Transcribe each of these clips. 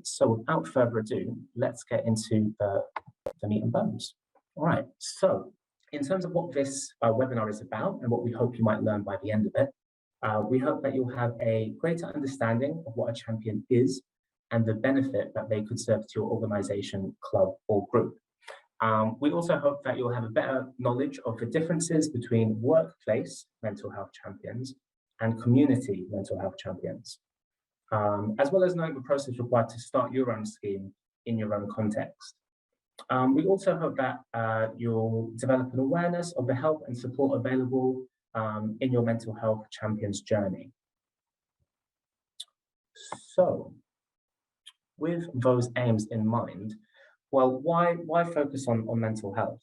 so without further ado, let's get into the meat and bones. All right, so in terms of what this webinar is about and what we hope you might learn by the end of it, we hope that you'll have a greater understanding of what a champion is and the benefit that they could serve to your organization, club, or group. We also hope that you'll have a better knowledge of the differences between workplace mental health champions and community mental health champions, as well as knowing the process required to start your own scheme in your own context. We also hope that you'll develop an awareness of the help and support available in your mental health champion's journey. So, with those aims in mind, well, why focus on mental health?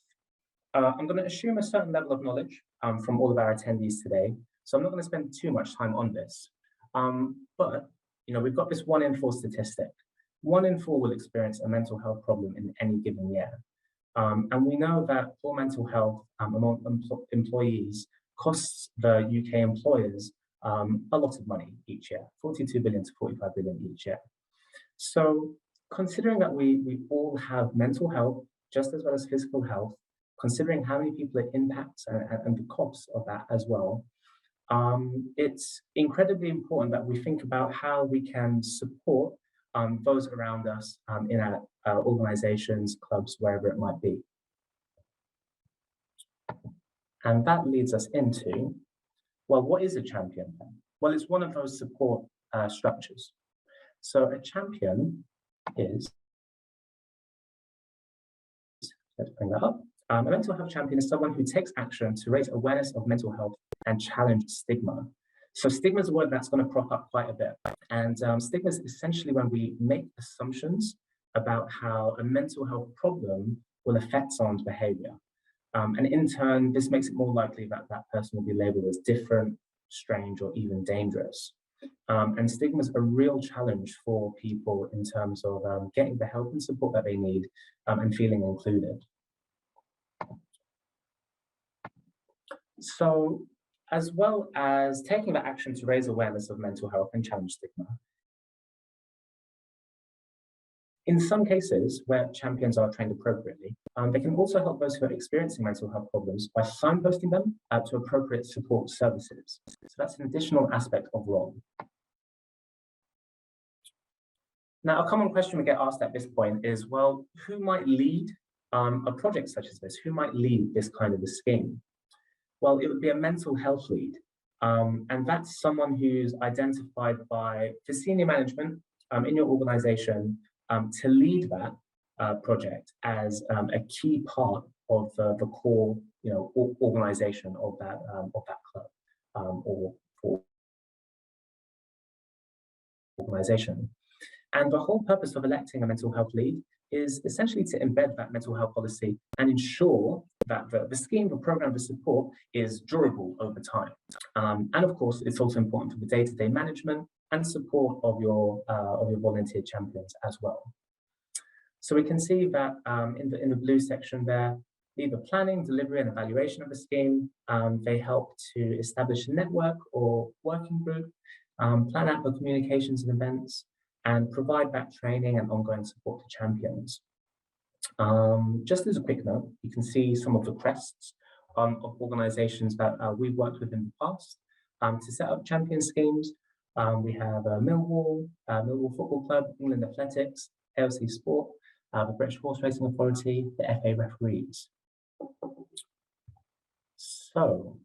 I'm going to assume a certain level of knowledge from all of our attendees today, so I'm not going to spend too much time on this. But we've got this 1 in 4 statistic. 1 in 4 will experience a mental health problem in any given year. And we know that poor mental health among employees costs the UK employers a lot of money each year, 42 billion to 45 billion each year. So considering that we all have mental health just as well as physical health, considering how many people it impacts and the costs of that as well, it's incredibly important that we think about how we can support those around us in our organizations, clubs, wherever it might be. And that leads us into, well, what is a champion then? Well, it's one of those support structures. So a champion is, let's bring that up. A mental health champion is someone who takes action to raise awareness of mental health and challenge stigma. So stigma is a word that's going to crop up quite a bit. And stigma is essentially when we make assumptions about how a mental health problem will affect someone's behavior. And in turn, this makes it more likely that that person will be labeled as different, strange, or even dangerous. And stigma is a real challenge for people in terms of getting the help and support that they need and feeling included. So, as well as taking the action to raise awareness of mental health and challenge stigma, in some cases where champions are trained appropriately, they can also help those who are experiencing mental health problems by signposting them to appropriate support services. So that's an additional aspect of role. Now, a common question we get asked at this point is, well, who might lead a project such as this? Who might lead this kind of a scheme? Well, it would be a mental health lead. And that's someone who's identified by the senior management in your organization to lead that project as a key part of the core, organization of that club or organization. And the whole purpose of electing a mental health lead is essentially to embed that mental health policy and ensure that the scheme, the program, the support is durable over time. And of course, it's also important for the day-to-day management and support of your volunteer champions as well. So we can see that in the blue section there, either planning, delivery, and evaluation of the scheme. They help to establish a network or working group, plan out the communications and events, and provide that training and ongoing support to champions. Just as a quick note, you can see some of the crests of organizations that we've worked with in the past to set up champion schemes. We have Millwall Football Club, England Athletics, ALC Sport, the British Horse Racing Authority, the FA referees. So,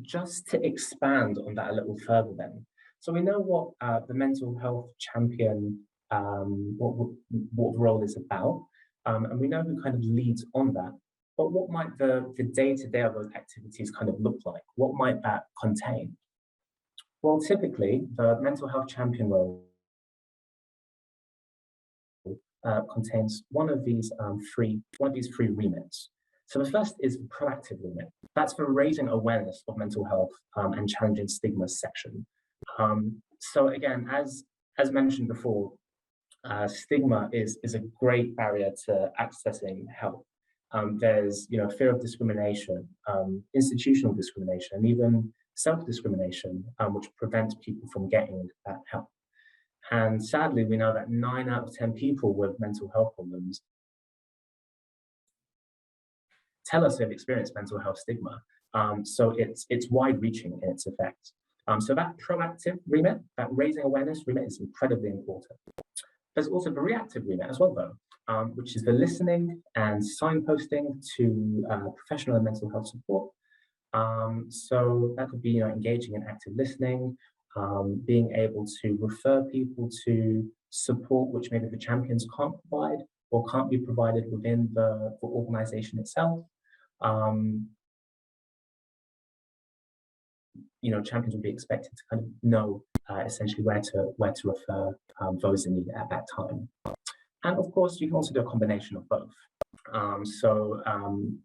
just to expand on that a little further then. So we know what the mental health champion, what the role is about, and we know who kind of leads on that, but what might the day-to-day of those activities kind of look like? What might that contain? Well, typically, the mental health champion role contains one of these three remits. So the first is the proactive remit. That's for raising awareness of mental health and challenging stigma section. So again, as mentioned before, stigma is a great barrier to accessing help. There's fear of discrimination, institutional discrimination, and even self-discrimination, which prevents people from getting that help. And sadly, we know that 9 out of 10 people with mental health problems tell us they've experienced mental health stigma. So it's wide-reaching in its effect. So that proactive remit, that raising awareness remit, is incredibly important. There's also the reactive remit as well, though, which is the listening and signposting to professional and mental health support. So that could be, engaging in active listening, being able to refer people to support which maybe the champions can't provide or can't be provided within the organization itself. Champions will be expected to kind of know essentially where to refer those in need at that time. And of course, you can also do a combination of both.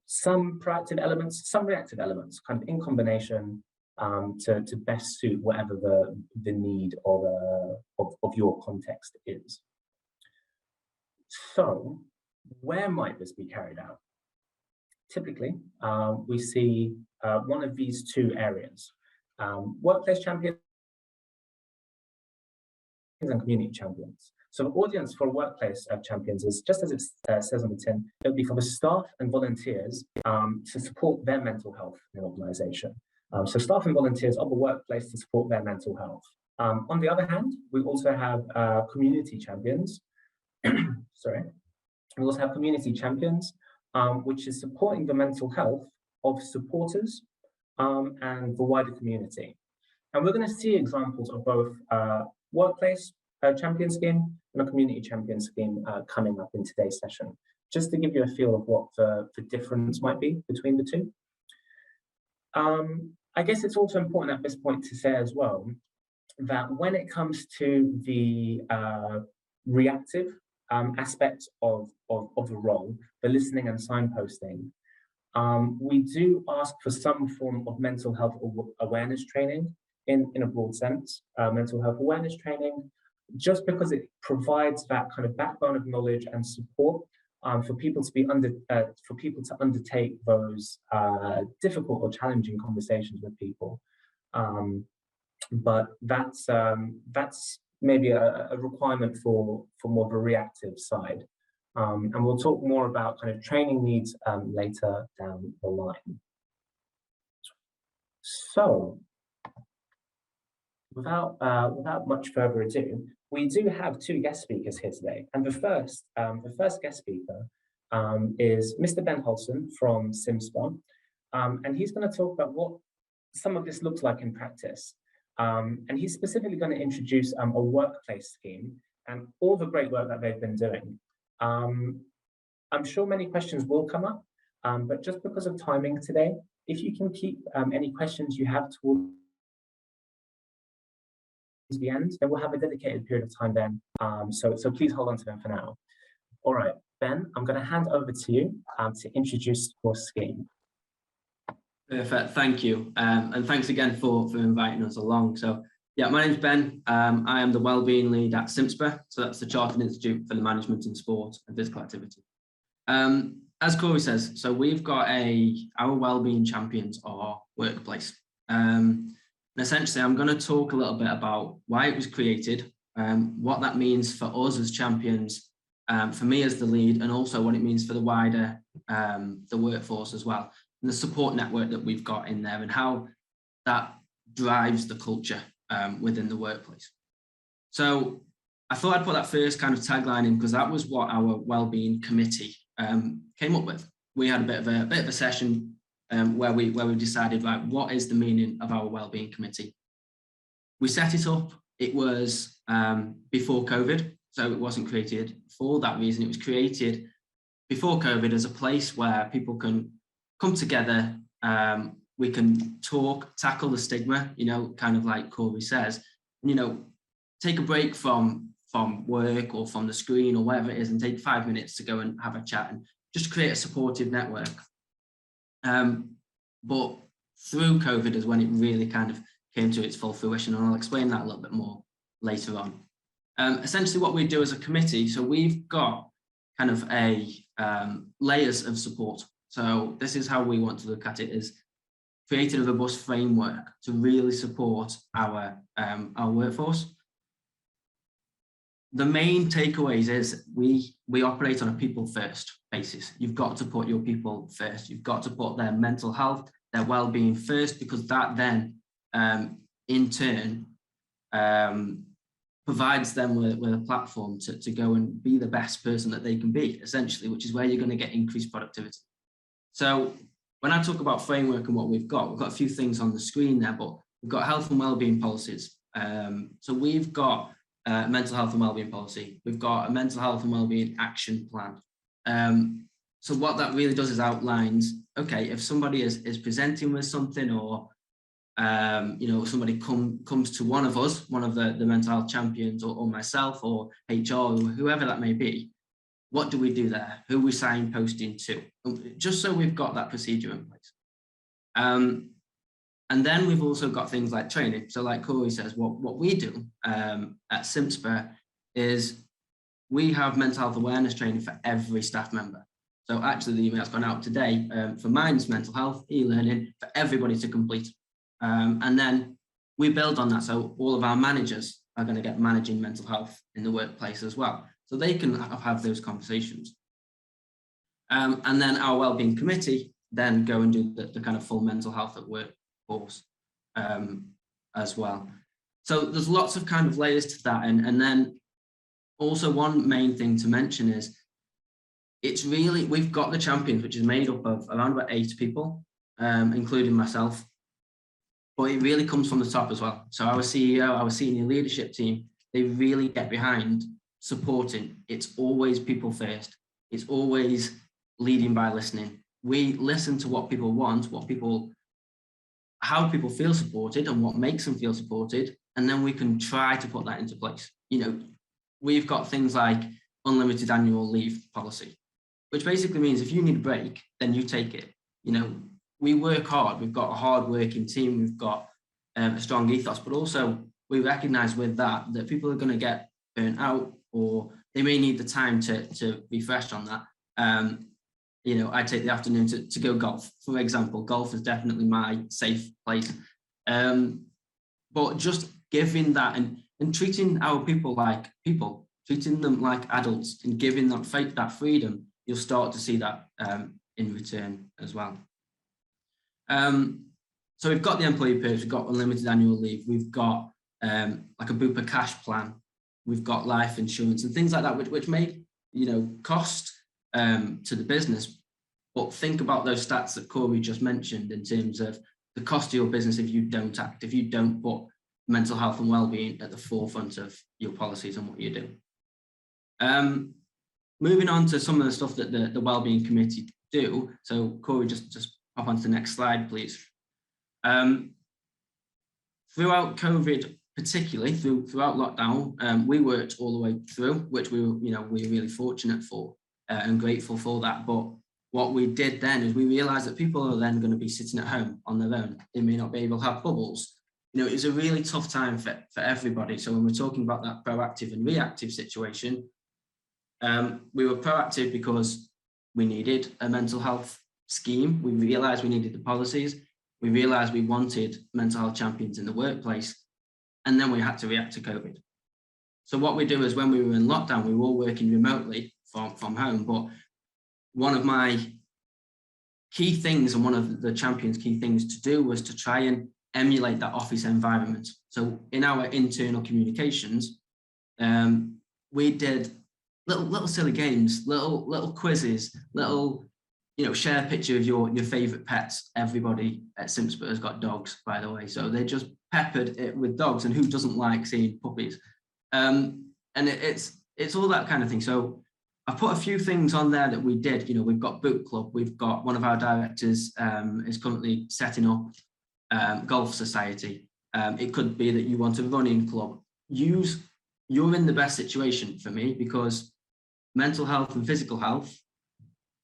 Some proactive elements, some reactive elements, kind of in combination to best suit whatever the need of your context is. So, where might this be carried out? Typically, we see one of these two areas: workplace champions and community champions. So the audience for workplace champions is, just as it says on the tin, it would be for the staff and volunteers to support their mental health in an organization. So staff and volunteers of the workplace to support their mental health. On the other hand, we also have community champions. Sorry. We also have community champions, which is supporting the mental health of supporters and the wider community. And we're going to see examples of both workplace champion scheme and a community champion scheme coming up in today's session, just to give you a feel of what the difference might be between the two. I guess it's also important at this point to say as well that when it comes to the reactive aspect of the role, the listening and signposting, we do ask for some form of mental health awareness training in a broad sense, mental health awareness training, just because it provides that kind of backbone of knowledge and support for people to undertake those difficult or challenging conversations with people. But that's maybe a requirement for more of a reactive side. And we'll talk more about kind of training needs later down the line. So, without much further ado, we do have two guest speakers here today. And the first guest speaker is Mr. Ben Hulson from CIMSPA. And he's going to talk about what some of this looks like in practice. And he's specifically going to introduce a workplace scheme and all the great work that they've been doing. I'm sure many questions will come up, but just because of timing today, if you can keep any questions you have towards the end, then we'll have a dedicated period of time then. So please hold on to them for now. All right, Ben, I'm going to hand over to you to introduce your scheme. Perfect, thank you. And thanks again for inviting us along. So yeah, my name's Ben. I am the Wellbeing Lead at CIMSPA. So that's the Chartered Institute for the Management in Sport and Physical Activity. As Corey says, so we've got our Wellbeing Champions or workplace. And essentially, I'm going to talk a little bit about why it was created, what that means for us as champions, for me as the lead, and also what it means for the wider the workforce as well, and the support network that we've got in there, and how that drives the culture within the workplace. So I thought I'd put that first kind of tagline in because that was what our Wellbeing Committee came up with. We had a bit of a session where we decided, like, what is the meaning of our Wellbeing Committee? We set it up. It was before COVID, so it wasn't created for that reason. It was created before COVID as a place where people can come together. We can talk, tackle the stigma, kind of like Corey says, take a break from work or from the screen or whatever it is, and take 5 minutes to go and have a chat and just create a supportive network. But through COVID is when it really kind of came to its full fruition, and I'll explain that a little bit more later on. Essentially what we do as a committee, so we've got kind of layers of support. So this is how we want to look at it, is creating a robust framework to really support our workforce. the main takeaways is we operate on a people first basis. You've got to put your people first. You've got to put their mental health, their well-being first, because that then in turn provides them with a platform to go and be the best person that they can be, essentially, which is where you're going to get increased productivity. So when I talk about framework and what we've got a few things on the screen there, but we've got health and wellbeing policies. So we've got mental health and wellbeing policy. We've got a mental health and wellbeing action plan. So what that really does is outlines, okay, if somebody is presenting with something, or somebody comes to one of us, one of the mental health champions, or myself, or HR, or whoever that may be, what do we do there? Who are we signposting to? Just so we've got that procedure in place. And then we've also got things like training. So like Corey says, what we do at CIMSPA is we have mental health awareness training for every staff member. So actually the email's gone out today for Minds Mental Health e-learning for everybody to complete. And then we build on that. So all of our managers are going to get managing mental health in the workplace as well. So they can have those conversations. And then our wellbeing committee then go and do the kind of full mental health at work course as well. So there's lots of kind of layers to that. And then also one main thing to mention is it's really, we've got the champions, which is made up of around about 8 people, including myself. But it really comes from the top as well. So our CEO, our senior leadership team, they really get behind supporting. It's always people first. It's always leading by listening. We listen to what people want, how people feel supported and what makes them feel supported. And then we can try to put that into place. We've got things like unlimited annual leave policy, which basically means if you need a break, then you take it. We work hard. We've got a hard-working team. We've got a strong ethos, but also we recognise with that people are going to get burnt out, or they may need the time to refresh on that. I take the afternoon to go golf, for example. Golf is definitely my safe place. But just giving that and treating our people like people, treating them like adults, and giving that freedom, you'll start to see that in return as well. So we've got the employee perks, we've got unlimited annual leave, we've got like a Bupa cash plan, we've got life insurance and things like that, which make cost to the business. But think about those stats that Corey just mentioned in terms of the cost to your business if you don't act, if you don't put mental health and well-being at the forefront of your policies and what you do. Moving on to some of the stuff that the wellbeing committee do. So Corey, just hop onto the next slide, please. Throughout COVID, particularly throughout lockdown, we worked all the way through, which we were really fortunate for and grateful for that. But what we did then is we realized that people are then going to be sitting at home on their own. They may not be able to have bubbles. It was a really tough time for everybody. So when we're talking about that proactive and reactive situation, we were proactive because we needed a mental health scheme. We realized we needed the policies. We realized we wanted mental health champions in the workplace. And then we had to react to COVID. So what we do is when we were in lockdown, we were all working remotely from home. But one of my key things and one of the champions' key things to do was to try and emulate that office environment. So in our internal communications, we did little silly games, little quizzes, little, share a picture of your favorite pets. Everybody at CIMSPA has got dogs, by the way. So they just peppered it with dogs, and who doesn't like seeing puppies? And it's all that kind of thing. So I've put a few things on there that we did. We've got book club. We've got one of our directors is currently setting up golf society. It could be that you want a running club. You're in the best situation for me because mental health and physical health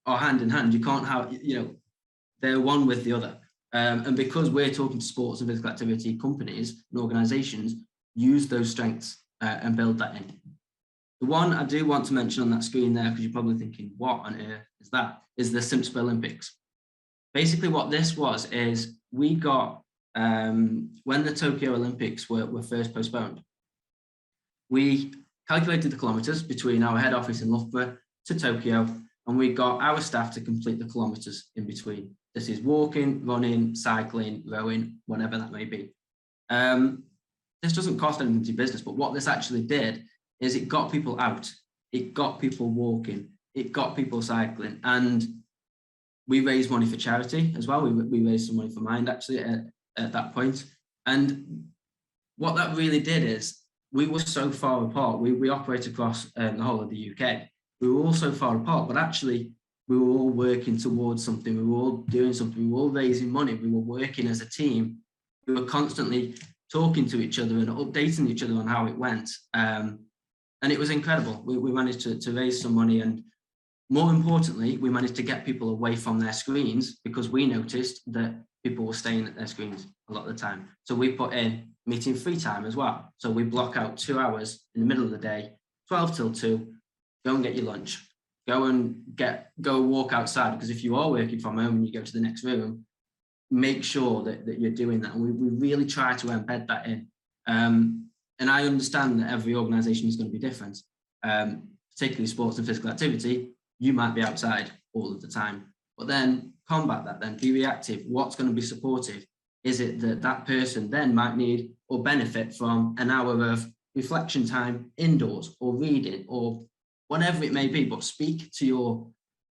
are hand in hand. You can't have, they're one with the other. And because we're talking to sports and physical activity companies and organizations, use those strengths and build that in. The one I do want to mention on that screen there, because you're probably thinking, what on earth is that? Is the CIMSPA Olympics. Basically what this was is we got, when the Tokyo Olympics were first postponed, we calculated the kilometres between our head office in Loughborough to Tokyo, and we got our staff to complete the kilometres in between. This is walking, running, cycling, rowing, whatever that may be. This doesn't cost anything to your business, but what this actually did is it got people out, it got people walking, it got people cycling, and we raised money for charity as well. We raised some money for Mind actually at that point. And what that really did is we were so far apart. We operate across the whole of the UK. We were all so far apart, but actually we were all working towards something. We were all doing something. We were all raising money. We were working as a team. We were constantly talking to each other and updating each other on how it went. And it was incredible. We managed to raise some money, and more importantly, we managed to get people away from their screens, because we noticed that people were staying at their screens a lot of the time. So we put in meeting free time as well. So we block out 2 hours in the middle of the day, 12 till 2, go and get your lunch, go walk outside, because if you are working from home and you go to the next room, make sure that you're doing that. And we really try to embed that in. And I understand that every organisation is going to be different, particularly sports and physical activity. You might be outside all of the time, but then combat that, then be reactive. What's going to be supportive? Is it that that person then might need or benefit from an hour of reflection time indoors or reading or whatever it may be, but speak to your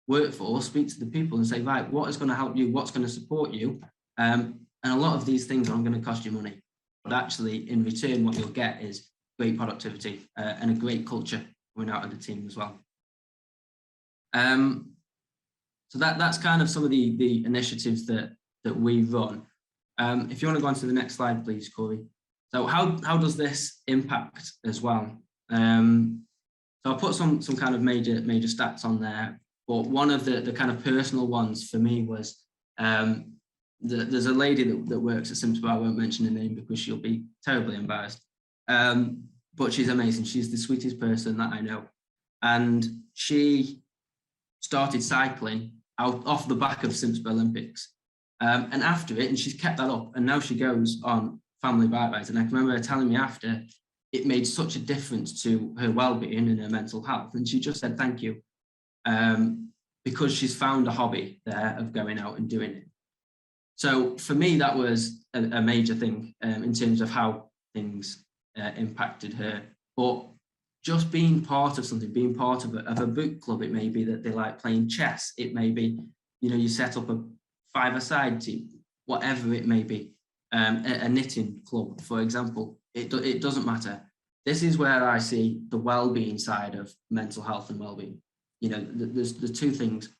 workforce, speak to the people and say, right, what is going to help you? What's going to support you? And a lot of these things aren't going to cost you money, but actually in return, what you'll get is great productivity and a great culture coming out of the team as well. So that's kind of some of the initiatives that we run. If you want to go on to the next slide, please, Corey. So how does this impact as well? So I'll put some kind of major stats on there, but one of the kind of personal ones for me was there's a lady that works at CIMSPA. I won't mention her name because she'll be terribly embarrassed, but she's amazing. She's the sweetest person that I know, and she started cycling off the back of CIMSPA Olympics, and after it, and she's kept that up, and now she goes on family bike rides. And I can remember her telling me after, it made such a difference to her well-being and her mental health, and she just said thank you, because she's found a hobby there of going out and doing it. So for me, that was a major thing in terms of how things impacted her. But just being part of something, being part of a book club, it may be that they like playing chess, it may be, you set up a five-a-side team, whatever it may be, a knitting club, for example, it doesn't matter. This is where I see the well-being side of mental health and well-being. There's the two things.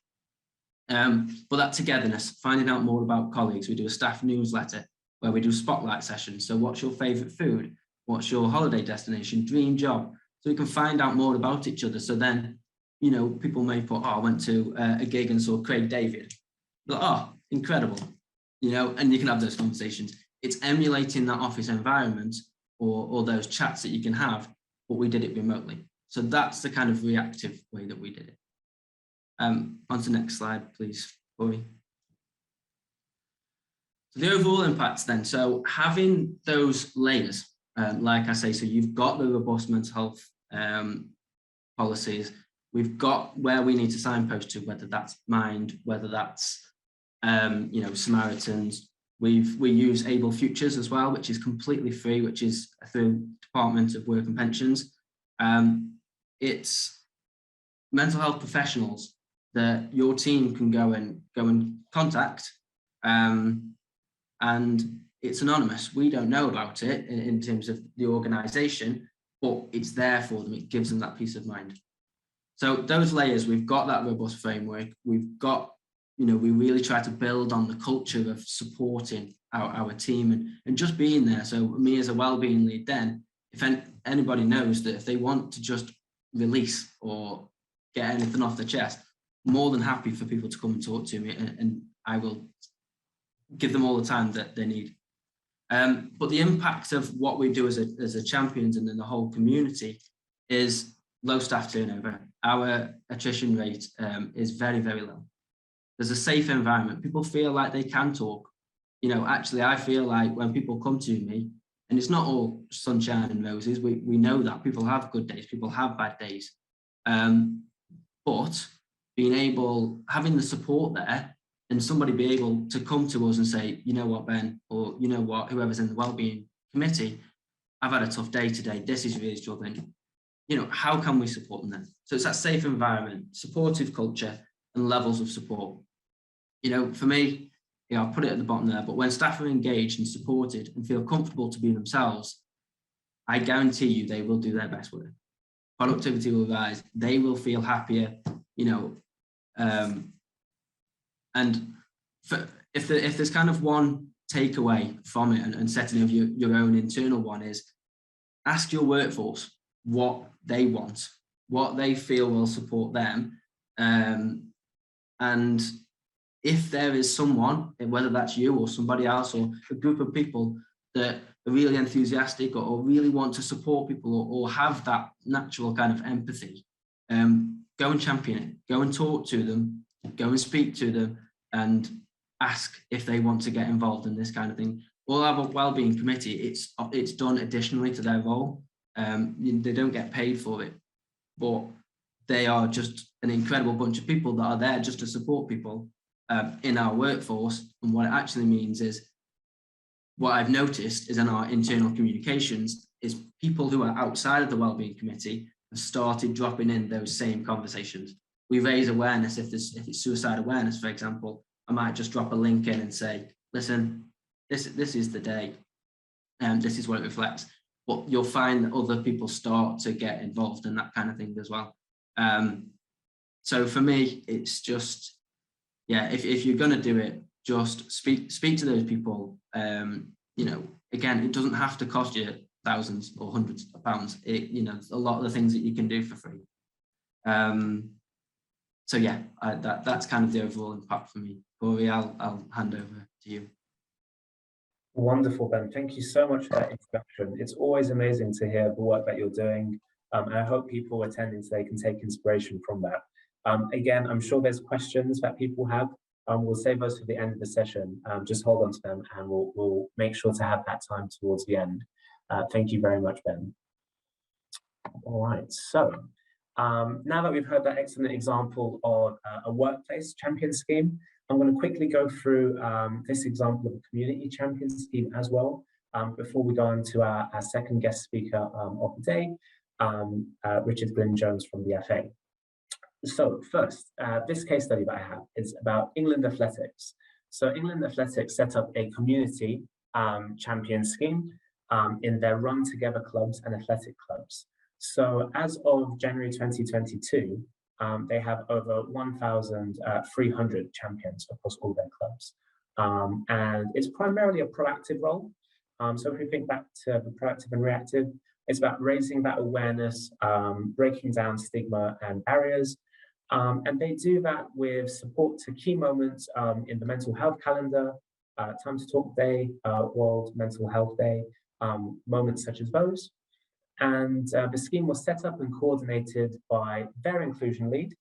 But that togetherness, finding out more about colleagues. We do a staff newsletter where we do spotlight sessions. So what's your favourite food? What's your holiday destination, dream job? So we can find out more about each other. So then, people may put, I went to a gig and saw Craig David. But, incredible. And you can have those conversations. It's emulating that office environment or those chats that you can have, but we did it remotely. So that's the kind of reactive way that we did it. On to the next slide, please, Corey. So the overall impacts then. So having those layers, like I say, so you've got the robust mental health policies. We've got where we need to signpost to, whether that's Mind, whether that's Samaritans. We use Able Futures as well, which is completely free, which is through Department of Work and Pensions. It's mental health professionals that your team can go and contact, and it's anonymous. We don't know about it in terms of the organisation, but it's there for them. It gives them that peace of mind. So those layers, we've got that robust framework. We've got, we really try to build on the culture of supporting our team and just being there. So me as a wellbeing lead, then if anybody knows that if they want to just release or get anything off their chest, more than happy for people to come and talk to me, and I will give them all the time that they need. But the impact of what we do as a champions and then the whole community is low staff turnover. Our attrition rate is very, very low. There's a safe environment. People feel like they can talk. Actually, I feel like when people come to me And it's not all sunshine and roses. We know that people have good days, people have bad days. But having the support there, and somebody be able to come to us and say, you know what, Ben, or you know what, whoever's in the wellbeing committee, I've had a tough day today, this is really struggling. You know, how can we support them then? So it's that safe environment, supportive culture, and levels of support. You know, for me, I'll put it at the bottom there, but when staff are engaged and supported and feel comfortable to be themselves, I guarantee you they will do their best work. Productivity will rise, they will feel happier, you know, and if there's kind of one takeaway from it and setting of your own internal one is, ask your workforce what they want, what they feel will support them, and if there is someone, whether that's you or somebody else or a group of people that are really enthusiastic or really want to support people or have that natural kind of empathy, go and champion it, go and talk to them, go and speak to them and ask if they want to get involved in this kind of thing. All our wellbeing committee, it's done additionally to their role. They don't get paid for it, but they are just an incredible bunch of people that are there just to support people in our workforce. And what it actually means is, what I've noticed is in our internal communications is people who are outside of the wellbeing committee have started dropping in those same conversations. We raise awareness. If it's suicide awareness, for example, I might just drop a link in and say, listen, this is the day and this is what it reflects. But you'll find that other people start to get involved in that kind of thing as well. So for me, it's just, yeah, if you're going to do it, just speak to those people. You know, again, it doesn't have to cost you thousands or hundreds of pounds. You know, a lot of the things that you can do for free. So yeah, that's kind of the overall impact for me. Corey, I'll hand over to you. Wonderful, Ben. Thank you so much for that introduction. It's always amazing to hear the work that you're doing. And I hope people attending today can take inspiration from that. Again, I'm sure there's questions that people have. We'll save those for the end of the session. Just hold on to them and we'll make sure to have that time towards the end. Thank you very much, Ben. All right, so now that we've heard that excellent example of a workplace champion scheme, I'm going to quickly go through this example of a community champion scheme as well, before we go on to our second guest speaker of the day, Richard Glynne-Jones from the FA. So first, this case study that I have is about England Athletics. So England Athletics set up a community champion scheme in their Run Together clubs and athletic clubs. So as of January 2022, they have over 1,300 champions across all their clubs. And it's primarily a proactive role. So if we think back to the proactive and reactive, it's about raising that awareness, breaking down stigma and barriers. And they do that with support to key moments in the mental health calendar, Time to Talk Day, World Mental Health Day, moments such as those. And the scheme was set up and coordinated by their inclusion lead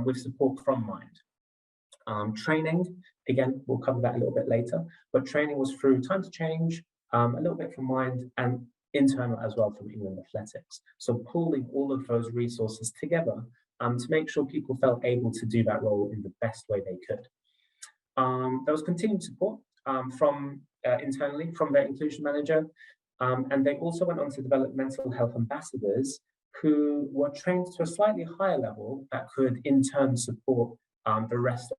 with support from Mind. Training, again, we'll cover that a little bit later, but training was through Time to Change, a little bit from Mind, and internal as well from England Athletics. So pooling all of those resources together to make sure people felt able to do that role in the best way they could. There was continued support from internally from their inclusion manager, and they also went on to develop mental health ambassadors who were trained to a slightly higher level that could in turn support the rest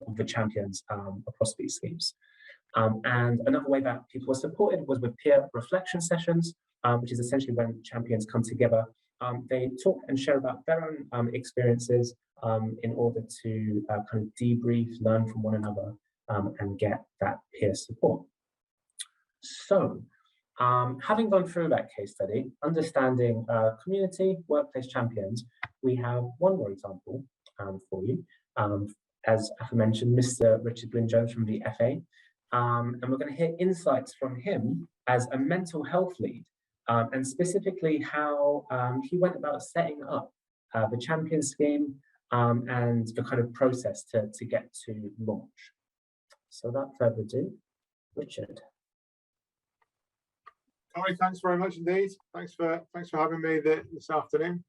of the champions across these schemes. And another way that people were supported was with peer reflection sessions, which is essentially when champions come together. They talk and share about their own experiences in order to kind of debrief, learn from one another, and get that peer support. So, having gone through that case study, understanding community workplace champions, we have one more example for you. As I mentioned, Mr. Richard Glynne-Jones from the FA, and we're going to hear insights from him as a mental health lead, and specifically how he went about setting up the champion scheme and the kind of process to get to launch. So without further ado, Richard. Corey, thanks very much indeed. Thanks for having me this afternoon.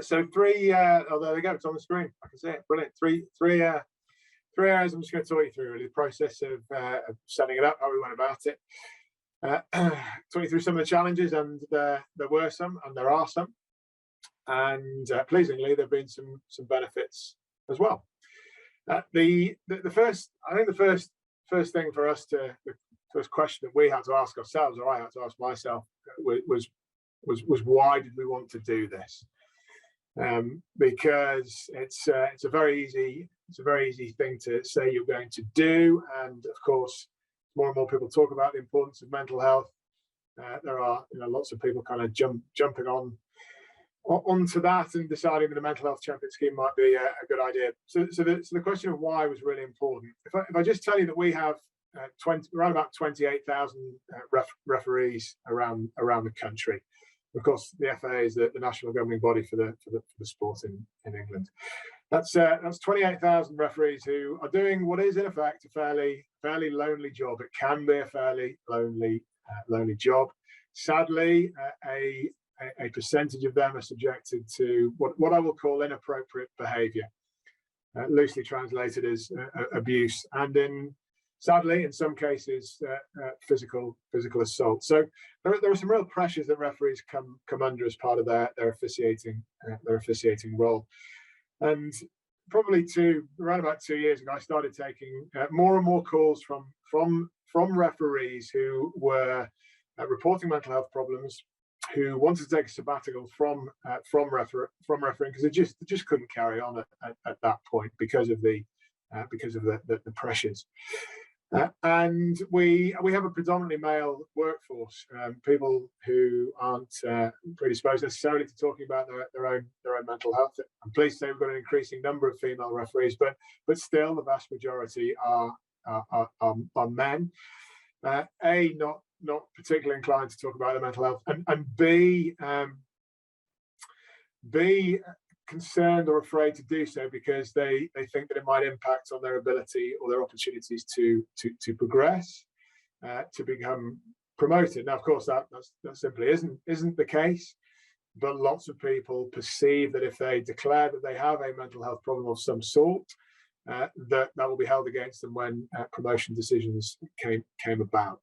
So three, oh, there we go, it's on the screen. I can see it. Brilliant. Three areas I'm just going to talk you through, really, the process of setting it up, how we went about it. Talk you through some of the challenges, and there were some, and there are some. And pleasingly, there have been some benefits as well. The first thing for us the first question that we had to ask ourselves, or I had to ask myself, was why did we want to do this? Because it's a very easy thing to say you're going to do, and of course, more and more people talk about the importance of mental health. There are lots of people kind of jumping onto that and deciding that a mental health champion scheme might be a good idea. So the question of why was really important. If I just tell you that we have around about 28,000 referees around the country. Of course, the FA is the national governing body for the sport in England. That's 28,000 referees who are doing what is in effect a fairly lonely job. It can be a fairly lonely job. Sadly, a percentage of them are subjected to what I will call inappropriate behaviour, loosely translated as abuse, and sadly, in some cases, physical assault. So there are some real pressures that referees come under as part of their officiating role. And probably around about 2 years ago, I started taking more and more calls from referees who were reporting mental health problems, who wanted to take a sabbatical from refereeing because they just couldn't carry on at that point because of the pressures. And we have a predominantly male workforce, people who aren't predisposed necessarily to talking about their own mental health. I'm pleased to say we've got an increasing number of female referees, but still the vast majority are men. Not particularly inclined to talk about their mental health, and B, concerned or afraid to do so because they think that it might impact on their ability or their opportunities to progress, to become promoted. Now, of course, that simply isn't the case, but lots of people perceive that if they declare that they have a mental health problem of some sort, that will be held against them when promotion decisions came about.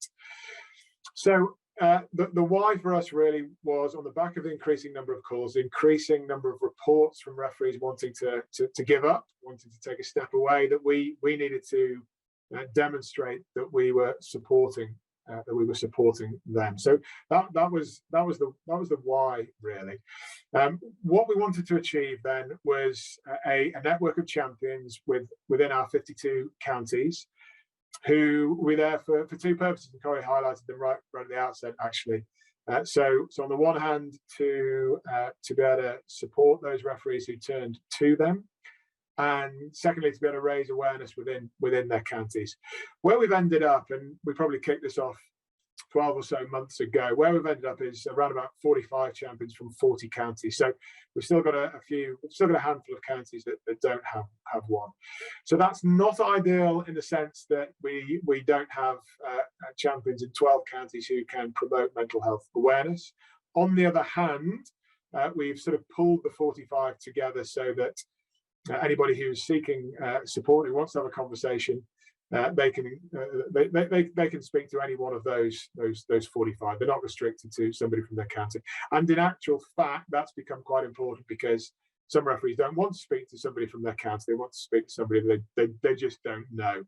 So the why for us really was on the back of the increasing number of calls, the increasing number of reports from referees wanting to give up, wanting to take a step away, that we needed to demonstrate that we were supporting them. So that was the why really. What we wanted to achieve then was a network of champions within our 52 counties, who were there for two purposes, and Corey highlighted them right at the outset, actually. So on the one hand, to be able to support those referees who turned to them, and secondly, to be able to raise awareness within their counties. Where we've ended up, and we probably kicked this off 12 or so months ago, where we've ended up is around about 45 champions from 40 counties. So we've still got a handful of counties that don't have one. So that's not ideal in the sense that we don't have champions in 12 counties who can promote mental health awareness. On the other hand, we've sort of pulled the 45 together so that anybody who's seeking support, who wants to have a conversation, they can speak to any one of those 45. They're not restricted to somebody from their county. And in actual fact, that's become quite important because some referees don't want to speak to somebody from their county. They want to speak to somebody they just don't know.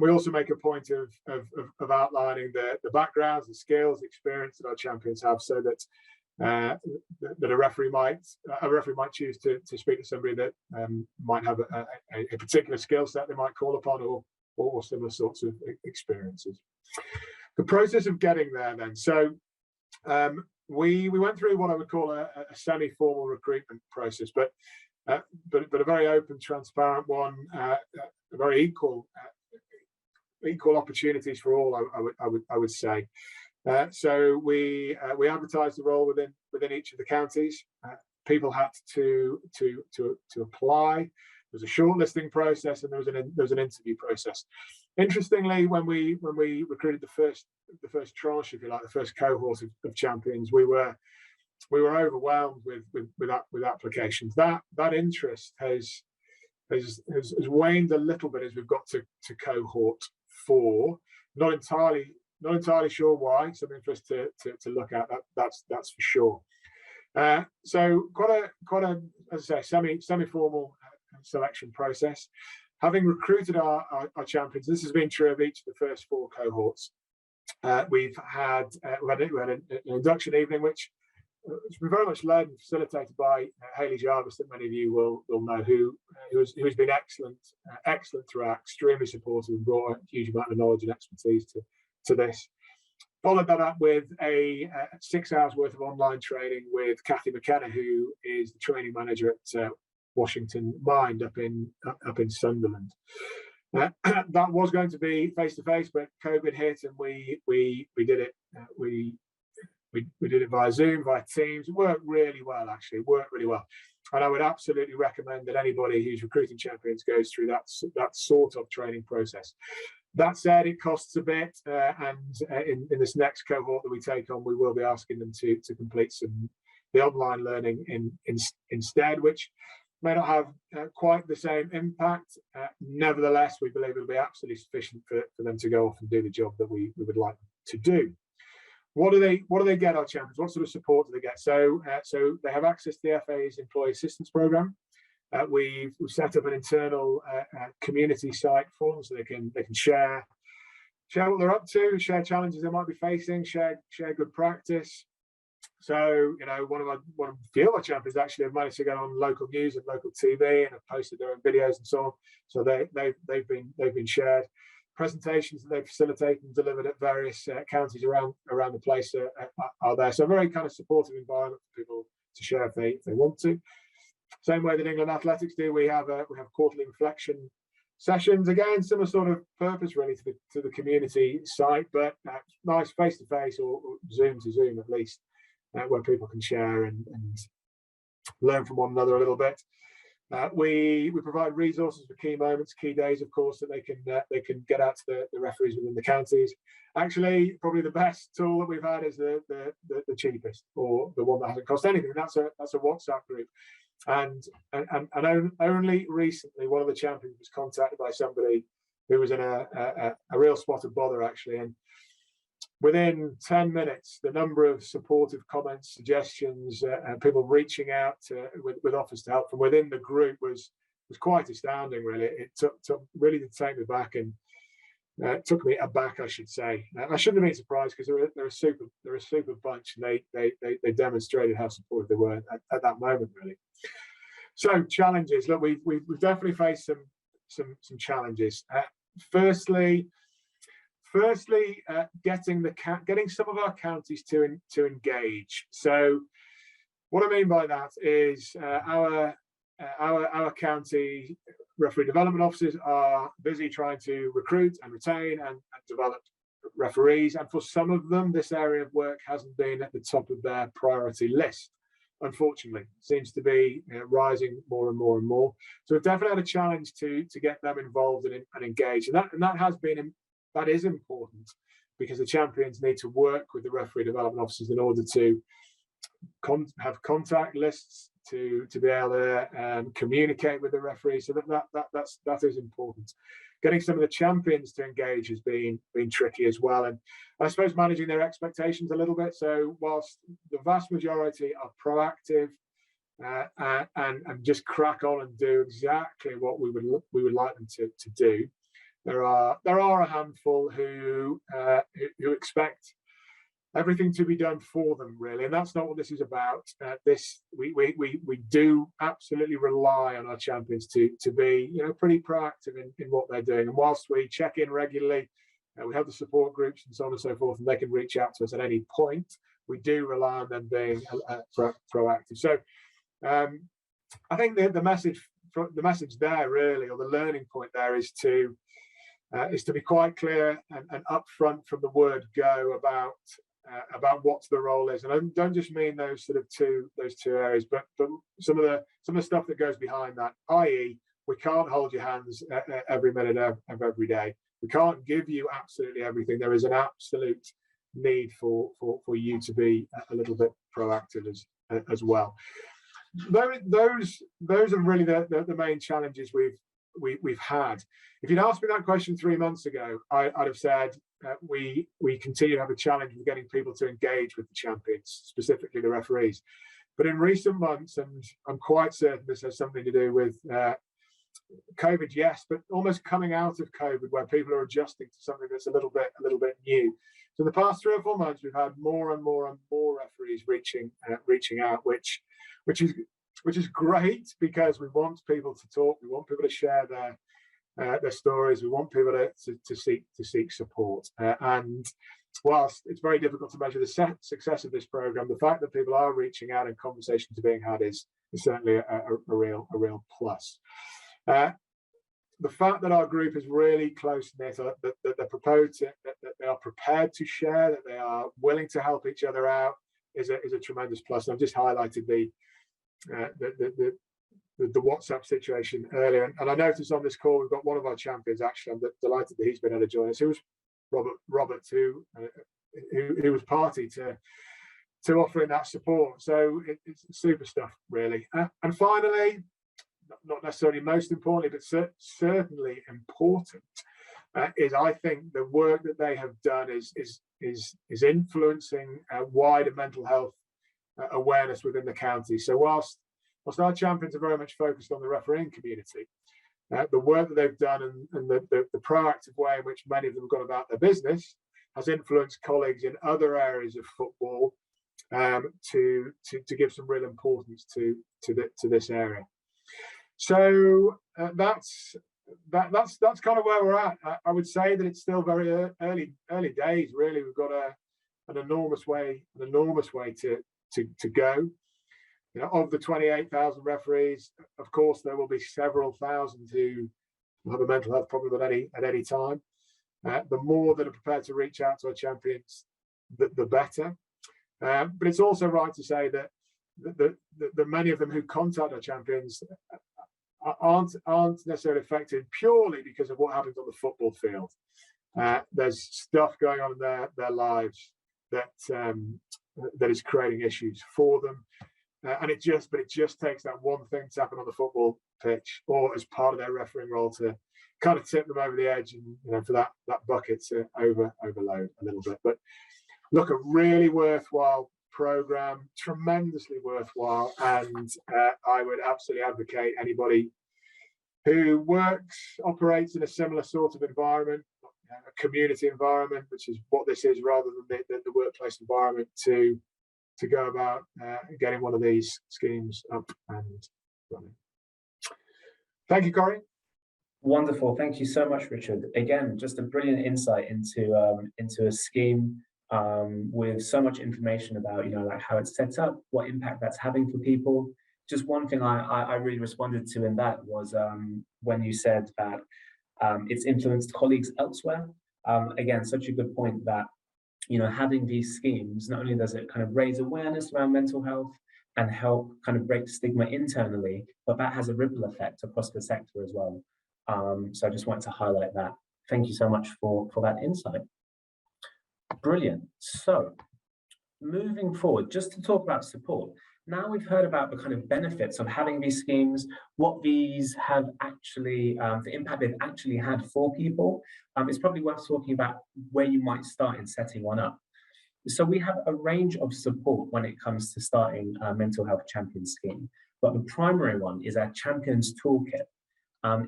We also make a point of outlining the backgrounds, the skills, the experience that our champions have, so that that a referee might choose to speak to somebody that might have a particular skill set they might call upon, or similar sorts of experiences. The process of getting there then. So we went through what I would call a semi-formal recruitment process, but a very open, transparent one, a very equal opportunities for all, I would say. So we advertised the role within each of the counties. People had to apply. There was a shortlisting process, and there was an interview process. Interestingly, when we recruited the first tranche, if you like, the first cohort of champions, we were overwhelmed with applications. That interest has waned a little bit as we've got to cohort 4. Not entirely sure why. Something for us to look at. That's for sure. So quite a as I say, semi-formal selection process. Having recruited our champions, this has been true of each of the first 4 cohorts. We've had an induction evening, which has been very much led and facilitated by Hayley Jarvis, that many of you will know, who's been excellent throughout, extremely supportive, and brought a huge amount of knowledge and expertise to this. Followed that up with a 6 hours worth of online training with Kathy McKenna, who is the training manager at Washington Mind up in Sunderland. That was going to be face to face, but COVID hit, and we did it. We did it via Zoom, via Teams. It worked really well, actually. It worked really well, and I would absolutely recommend that anybody who's recruiting champions goes through that sort of training process. That said, it costs a bit, and in this next cohort that we take on, we will be asking them to complete the online learning instead, which may not have quite the same impact. Nevertheless, we believe it'll be absolutely sufficient for them to go off and do the job that we would like them to do. What do they get, our champions? What sort of support do they get? So they have access to the FA's Employee Assistance Programme. We've set up an internal community site for them, so they can share what they're up to, share challenges they might be facing, share good practice. So, one of the few of our champions actually have managed to get on local news and local TV, and have posted their own videos and so on. So they've been shared. Presentations that they've facilitated and delivered at various counties around the place are there. So a very kind of supportive environment for people to share if they want to. Same way that England Athletics do, we have quarterly reflection sessions. Again, similar sort of purpose really to the community site, but nice face to face or Zoom to Zoom at least, where people can share and learn from one another a little bit. We provide resources for key moments, key days, of course, that they can get out to the referees within the counties. Actually, probably the best tool that we've had is the cheapest, or the one that hasn't cost anything. That's a WhatsApp group. And only recently, one of the champions was contacted by somebody who was in a real spot of bother, actually, and within 10 minutes, the number of supportive comments, suggestions, and people reaching out with offers to help from within the group was quite astounding, really. It took really to take me back, and it took me aback, I should say. I shouldn't have been surprised, because they're a super bunch, and they demonstrated how supportive they were at that moment, really. So challenges. Look, we've definitely faced some challenges. Firstly, getting some of our counties to engage. So, what I mean by that is our county referee development officers are busy trying to recruit and retain and develop referees, and for some of them, this area of work hasn't been at the top of their priority list. Unfortunately, it seems to be rising more and more and more. So we've definitely had a challenge to get them involved and engaged, and that is important, because the champions need to work with the referee development officers in order to have contact lists, to be able to communicate with the referee. So that is important. Getting some of the champions to engage has been tricky as well, and I suppose managing their expectations a little bit. So whilst the vast majority are proactive and just crack on and do exactly what we would like them to do, there are a handful who expect everything to be done for them, really, and that's not what this is about. We do absolutely rely on our champions to be pretty proactive in what they're doing, and whilst we check in regularly, we have the support groups and so on and so forth, and they can reach out to us at any point. We do rely on them being proactive. So I think the message there, really, or the learning point there, is to be quite clear and upfront from the word go about what the role is, and I don't just mean those two areas, but some of the stuff that goes behind that. I.e., we can't hold your hands every minute of every day. We can't give you absolutely everything. There is an absolute need for you to be a little bit proactive as well. Those are really the main challenges we've had. If you'd asked me that question 3 months ago, I'd have said we continue to have a challenge with getting people to engage with the champions, specifically the referees. But in recent months, and I'm quite certain this has something to do with COVID, yes, but almost coming out of COVID, where people are adjusting to something that's a little bit new. So in the past 3 or 4 months, we've had more and more referees reaching out, which is great, because we want people to talk, we want people to share their stories, we want people to seek support. And whilst it's very difficult to measure the success of this program, the fact that people are reaching out and conversations are being had is certainly a real plus. The fact that our group is really close knit, that they are prepared to share, that they are willing to help each other out, is a tremendous plus. And I've just highlighted the WhatsApp situation earlier, and I noticed on this call we've got one of our champions. Actually, I'm delighted that he's been able to join us. Who was Robert, who was party to offering that support. So it's super stuff, really. And finally, not necessarily most importantly, but certainly important, is I think the work that they have done is influencing wider mental health awareness within the county. So whilst our champions are very much focused on the refereeing community, the work that they've done and the proactive way in which many of them have gone about their business has influenced colleagues in other areas of football to give some real importance to this area. So that's kind of where we're at. I would say that it's still very early days. Really, we've got an enormous way to go. You know, of the 28,000 referees, of course, there will be several thousand who will have a mental health problem at any time. The more that are prepared to reach out to our champions, the better. But it's also right to say that the many of them who contact our champions aren't necessarily affected purely because of what happens on the football field. There's stuff going on in their lives that is creating issues for them. And it just takes that one thing to happen on the football pitch or as part of their refereeing role to kind of tip them over the edge, and for that bucket to overload a little bit. But look, a really worthwhile program, tremendously worthwhile, and I would absolutely advocate anybody who operates in a similar sort of environment, a community environment, which is what this is rather than the workplace environment, to go about getting one of these schemes up and running. Thank you, Corey. Wonderful. Thank you so much, Richard. Again, just a brilliant insight into a scheme with so much information about, like how it's set up, what impact that's having for people. Just one thing I really responded to in that was when you said that it's influenced colleagues elsewhere. Again, such a good point that, having these schemes, not only does it kind of raise awareness around mental health and help kind of break stigma internally, but that has a ripple effect across the sector as well. So I just wanted to highlight that. Thank you so much for that insight. Brilliant. So moving forward, just to talk about support. Now we've heard about the kind of benefits of having these schemes, what these have actually, the impact they've actually had for people. It's probably worth talking about where you might start in setting one up. So we have a range of support when it comes to starting a mental health champion scheme, but the primary one is our Champions Toolkit.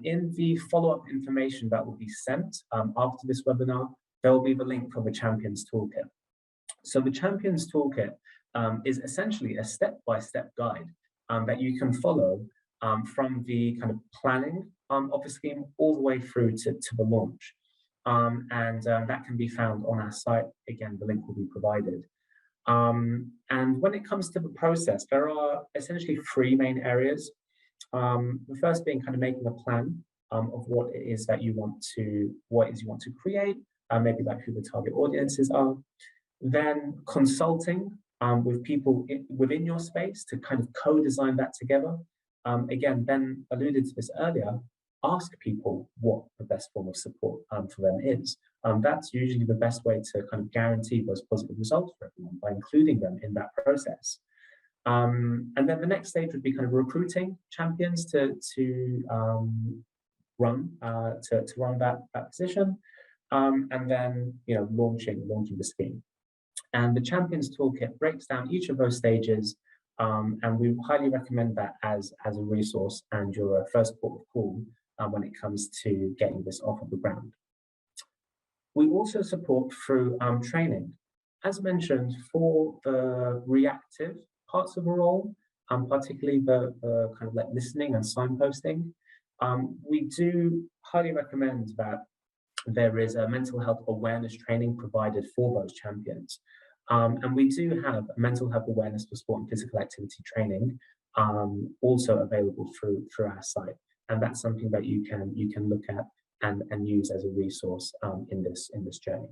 In the follow-up information that will be sent after this webinar, there will be the link for the Champions Toolkit. So the Champions Toolkit is essentially a step-by-step guide that you can follow from the kind of planning of the scheme all the way through to the launch. And that can be found on our site. Again, the link will be provided. And when it comes to the process, there are essentially 3 main areas. The first being kind of making a plan of what it is you want to create, maybe like who the target audiences are. Then consulting with people within your space to kind of co-design that together. Again, Ben alluded to this earlier. ask people what the best form of support for them is. That's usually the best way to kind of guarantee those positive results for everyone, by including them in that process. And then the next stage would be kind of recruiting champions to run that position, and then launching the scheme. And the Champions Toolkit breaks down each of those stages, and we highly recommend that as a resource and your first port of call when it comes to getting this off of the ground. We also support through training. As mentioned, for the reactive parts of a role, particularly the kind of like listening and signposting, we do highly recommend that there is a mental health awareness training provided for those champions. And we do have a mental health awareness for sport and physical activity training also available through our site. And that's something that you can look at and use as a resource in this journey.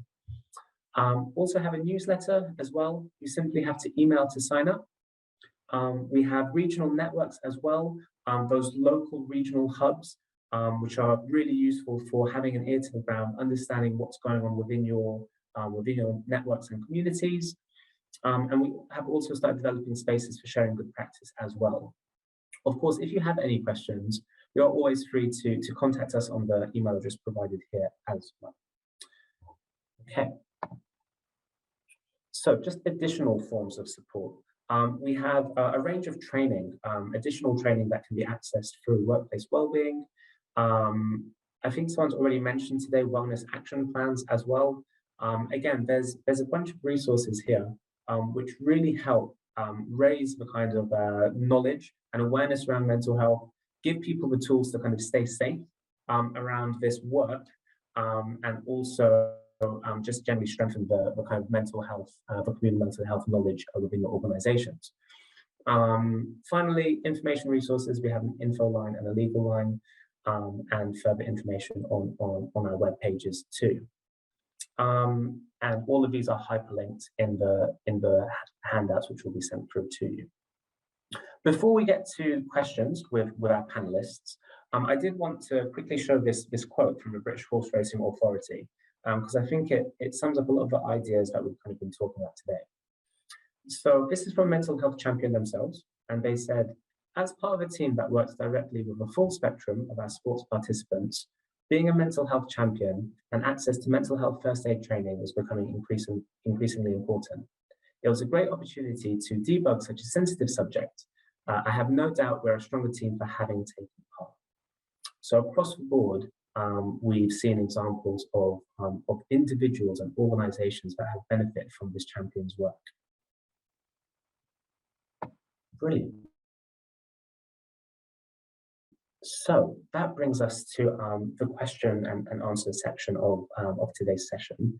Also have a newsletter as well. You simply have to email to sign up. We have regional networks as well, those local regional hubs, which are really useful for having an ear to the ground, understanding what's going on within your networks and communities. And we have also started developing spaces for sharing good practice as well. Of course, if you have any questions, you're always free to contact us on the email address provided here as well. Okay. So just additional forms of support. We have a range of training, additional training that can be accessed through workplace wellbeing. I think someone's already mentioned today wellness action plans as well. Again, there's a bunch of resources here which really help raise the kind of knowledge and awareness around mental health, give people the tools to kind of stay safe around this work, and also just generally strengthen the kind of mental health, the community mental health knowledge within your organizations. Finally, information resources. We have an info line and a legal line, and further information on our web pages too. And all of these are hyperlinked in the handouts which will be sent through to you. Before we get to questions with our panelists, I did want to quickly show this quote from the British Horse Racing Authority, because I think it sums up a lot of the ideas that we've kind of been talking about today. So this is from a mental health champion themselves, and they said, as part of a team that works directly with the full spectrum of our sports participants, being a mental health champion and access to mental health first aid training is becoming increasingly important. It was a great opportunity to debug such a sensitive subject. I have no doubt we're a stronger team for having taken part. So across the board, we've seen examples of individuals and organizations that have benefited from this champion's work. Brilliant. So that brings us to the question and answer section of today's session.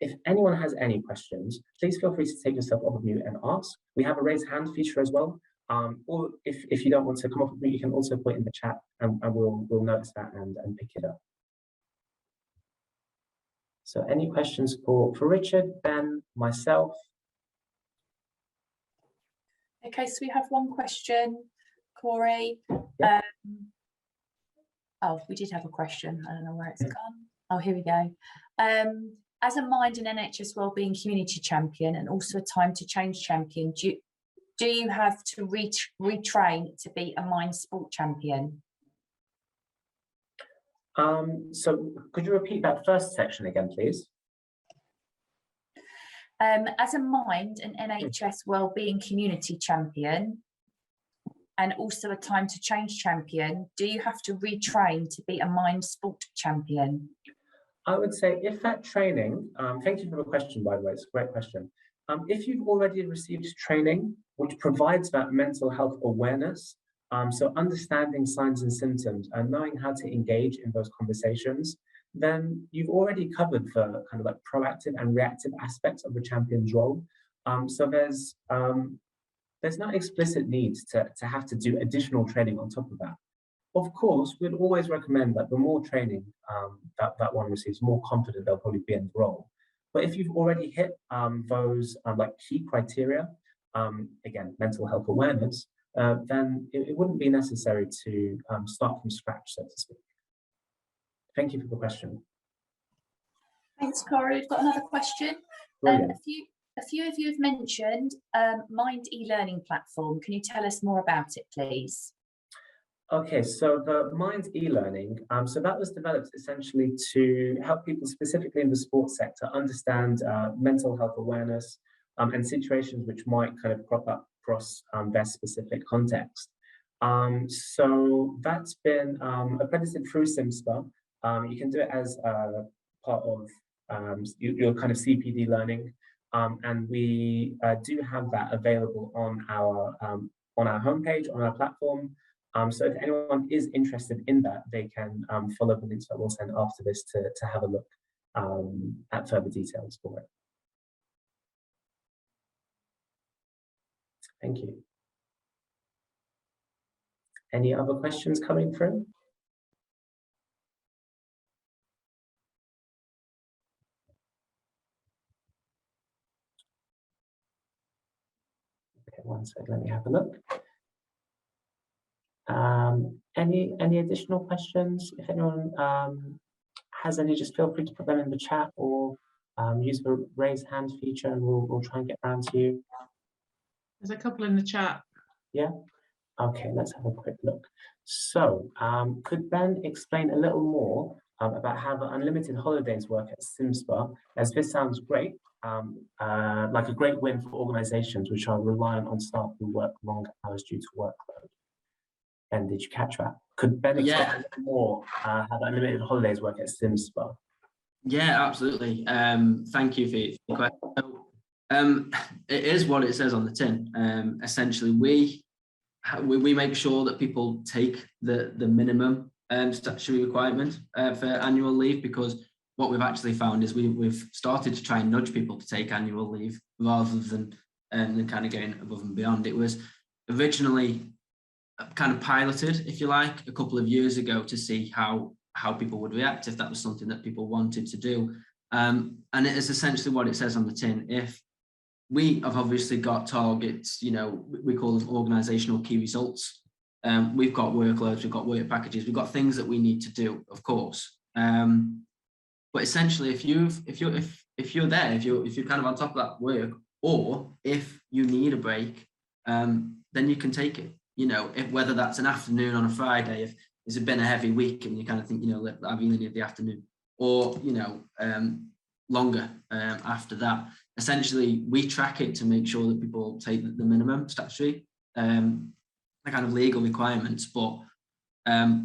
If anyone has any questions, please feel free to take yourself off of mute and ask. We have a raise hand feature as well. Or if you don't want to come off of mute, you can also put it in the chat and we'll notice that and pick it up. So any questions for Richard, Ben, myself? Okay, so we have one question, Corey. Yeah. Oh, we did have a question. I don't know where it's gone. Oh, here we go. As a Mind and NHS Wellbeing Community Champion and also a Time to Change Champion, do you have to retrain to be a Mind Sport Champion? So could you repeat that first section again, please? As a Mind and NHS Wellbeing Community Champion and also a Time to Change Champion, do you have to retrain to be a Mind Sport Champion? I would say if that training, thank you for the question, by the way, it's a great question. If you've already received training which provides that mental health awareness, so understanding signs and symptoms and knowing how to engage in those conversations, then you've already covered the kind of like proactive and reactive aspects of the champion's role. So there's no explicit need to have to do additional training on top of that. Of course, we'd always recommend that the more training that one receives, the more confident they'll probably be in the role. But if you've already hit those like key criteria, again, mental health awareness, then it wouldn't be necessary to start from scratch, so to speak. Thank you for the question. Thanks, Corey. We've got another question. Brilliant. A few of you have mentioned Mind e-learning platform. Can you tell us more about it, please? Okay, so the Mind e-learning, so that was developed essentially to help people specifically in the sports sector understand mental health awareness and situations which might kind of crop up across their specific context. So that's been accredited through CIMSPA. You can do it as part of your kind of CPD learning, and we do have that available on our homepage, on our platform. So if anyone is interested in that, they can follow the links that we'll send after this to have a look at further details for it. Thank you. Any other questions coming through? Okay, one second, let me have a look. Any additional questions? If anyone has any, just feel free to put them in the chat or use the raise hand feature and we'll try and get around to you. There's a couple in the chat. Yeah? Okay, let's have a quick look. So could Ben explain a little more about how the unlimited holidays work at CIMSPA, as this sounds great, like a great win for organizations which are reliant on staff who work longer hours due to workload. Ben, did you catch that? Could Ben explain a little more how the unlimited holidays work at CIMSPA? Yeah, absolutely. Thank you for your question. It is what it says on the tin. Essentially, we make sure that people take the minimum statutory requirement for annual leave, because what we've actually found is we've started to try and nudge people to take annual leave rather than kind of going above and beyond. It was originally kind of piloted, if you like, a couple of years ago to see how people would react if that was something that people wanted to do. And it is essentially what it says on the tin. If we have obviously got targets, you know, we call them organizational key results. We've got workloads, we've got work packages, we've got things that we need to do, of course. But essentially, if you're there, if you're kind of on top of that work, or if you need a break, then you can take it. You know, whether that's an afternoon on a Friday, if it's been a heavy week and you kind of think, you know, I really need the afternoon, or, you know, longer after that. Essentially, we track it to make sure that people take the minimum statutory, the kind of legal requirements. But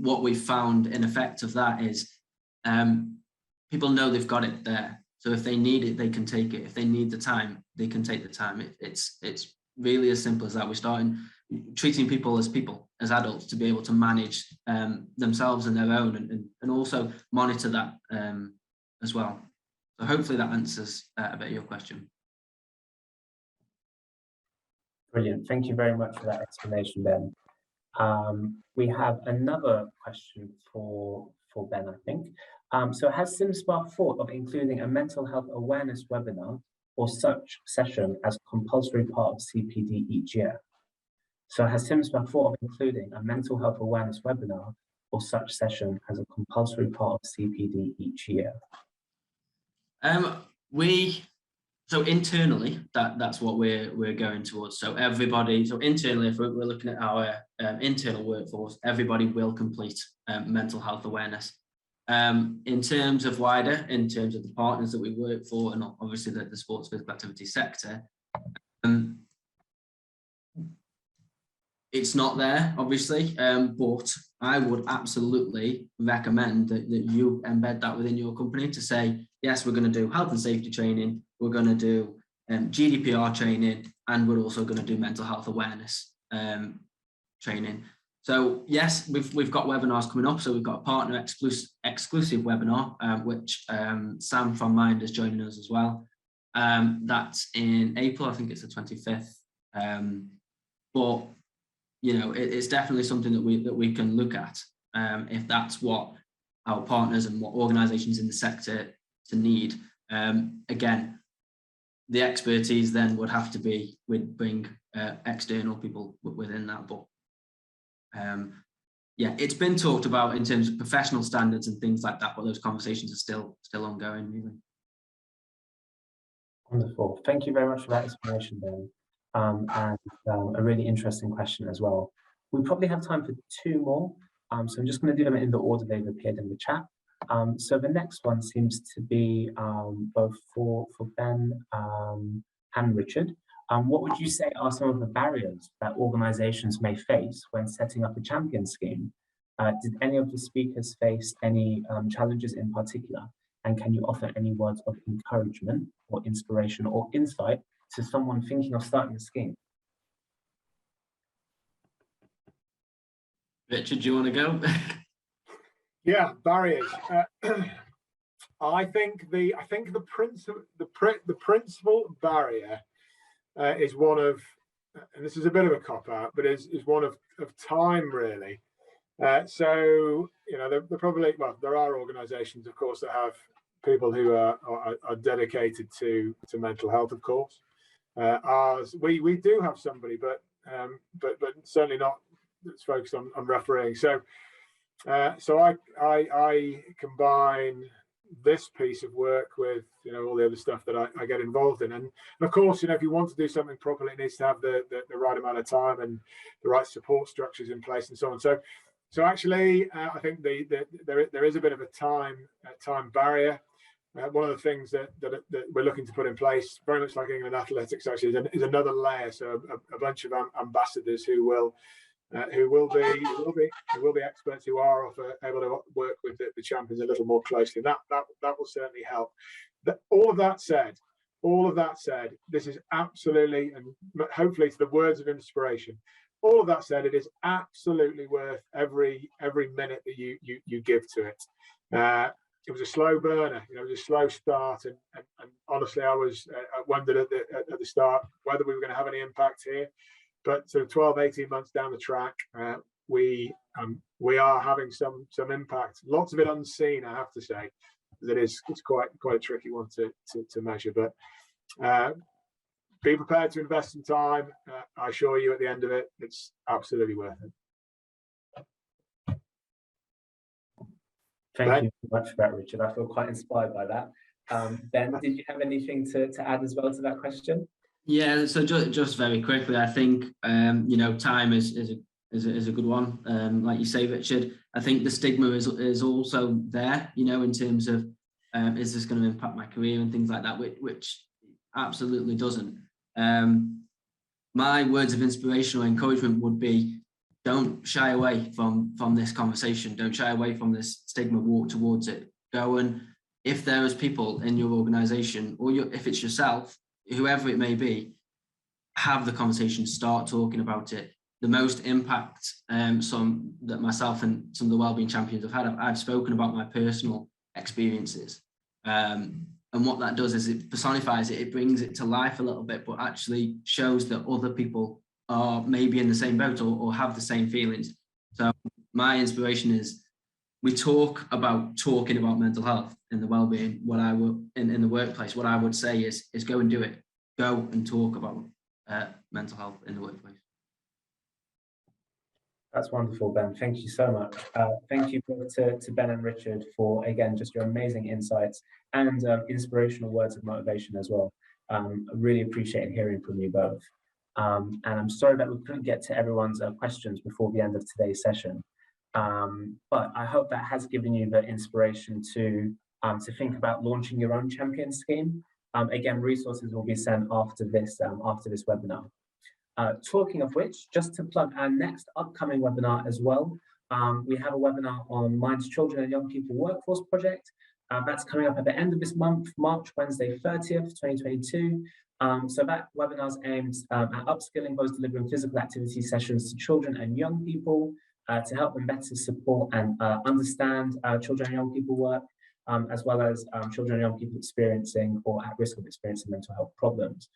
what we've found in effect of that is people know they've got it there. So if they need it, they can take it. If they need the time, they can take the time. It's really as simple as that. We're starting treating people, as adults, to be able to manage themselves and their own, and also monitor that as well. So hopefully that answers a bit of your question. Brilliant. Thank you very much for that explanation, Ben. We have another question for Ben, I think. So has CIMSPA thought of including a mental health awareness webinar or such session as a compulsory part of CPD each year? So has CIMSPA thought of including a mental health awareness webinar or such session as a compulsory part of CPD each year? So internally, that's what we're going towards. So everybody, so internally, if we're looking at our internal workforce, everybody will complete mental health awareness. In terms of wider, in terms of the partners that we work for, and obviously the sports physical activity sector, it's not there, obviously, but I would absolutely recommend that you embed that within your company to say, yes, we're going to do health and safety training, we're going to do GDPR training, and we're also going to do mental health awareness training. So yes, we've got webinars coming up. So we've got a partner exclusive webinar, which Sam from Mind is joining us as well. That's in April, I think it's the 25th. But you know, it's definitely something that we can look at if that's what our partners and what organisations in the sector to need. Again, the expertise then would have to be, we'd bring external people within that. But yeah, it's been talked about in terms of professional standards and things like that, but those conversations are still ongoing, really. Wonderful. Thank you very much for that explanation, Ben. And a really interesting question as well. We probably have time for 2 more. So I'm just going to do them in the order they've appeared in the chat. So the next one seems to be both for Ben and Richard. What would you say are some of the barriers that organizations may face when setting up a champion scheme? Did any of the speakers face any challenges in particular? And can you offer any words of encouragement or inspiration or insight to someone thinking of starting a scheme? Richard, do you want to go? Yeah, barriers. I think the principal barrier is one of, and this is a bit of a cop out, but is one of time, really. So they're probably, well, there are organisations, of course, that have people who are dedicated to mental health, of course. Ours, we do have somebody, but certainly not that's focused on refereeing. So I combine this piece of work with all the other stuff that I get involved in, and of course if you want to do something properly, it needs to have the right amount of time and the right support structures in place and so on. So actually, I think there is a bit of a time barrier. One of the things that we're looking to put in place, very much like England Athletics, actually, is another layer. So a bunch of ambassadors who will be experts who are able to work with the champions a little more closely. That will certainly help. All of that said, this is absolutely, and hopefully it's the words of inspiration. All of that said, it is absolutely worth every minute that you give to it. It was a slow burner, it was a slow start, and honestly, I wondered at the start whether we were going to have any impact here. But sort of 12, 18 months down the track, we are having some impact. Lots of it unseen, I have to say, because it's quite a tricky one to measure. But be prepared to invest some time. I assure you, at the end of it, it's absolutely worth it. Thank you so much for that, Richard. I feel quite inspired by that. Ben, did you have anything to add as well to that question? Yeah, so just very quickly, I think time is a good one. Like you say, Richard, I think the stigma is also there. In terms of is this going to impact my career and things like that, which absolutely doesn't. My words of inspiration or encouragement would be: don't shy away from this conversation. Don't shy away from this stigma. Walk towards it. Go, and if there is people in your organisation, or if it's yourself, whoever it may be, have the conversation, start talking about it. The most impact that myself and some of the wellbeing champions have had, I've spoken about my personal experiences. And what that does is it personifies it, it brings it to life a little bit, but actually shows that other people are maybe in the same boat or have the same feelings. So my inspiration is, we talk about talking about mental health in the wellbeing. What I would in the workplace, what I would say is go and do it. Go and talk about mental health in the workplace. That's wonderful, Ben. Thank you so much. Thank you to Ben and Richard for, again, just your amazing insights and inspirational words of motivation as well. I really appreciate hearing from you both. And I'm sorry that we couldn't get to everyone's questions before the end of today's session. But I hope that has given you the inspiration to think about launching your own champion scheme. Again, resources will be sent after this webinar. Talking of which, just to plug our next upcoming webinar as well, we have a webinar on Mind's Children and Young People Workforce Project. That's coming up at the end of this month, March, Wednesday, 30th, 2022. So that webinar is aimed at upskilling those delivering physical activity sessions to children and young people to help them better support and understand children and young people work, as well as children and young people experiencing or at risk of experiencing mental health problems.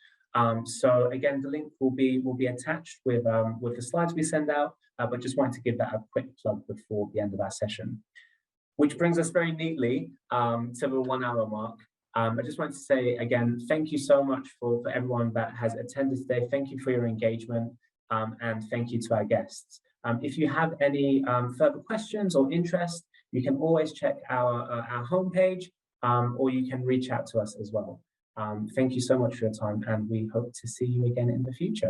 So again, the link will be attached with the slides we send out, but just wanted to give that a quick plug before the end of our session. Which brings us very neatly to the 1 hour mark. I just want to say again, thank you so much for everyone that has attended today. Thank you for your engagement, and thank you to our guests. If you have any further questions or interest, you can always check our homepage, or you can reach out to us as well. Thank you so much for your time, and we hope to see you again in the future.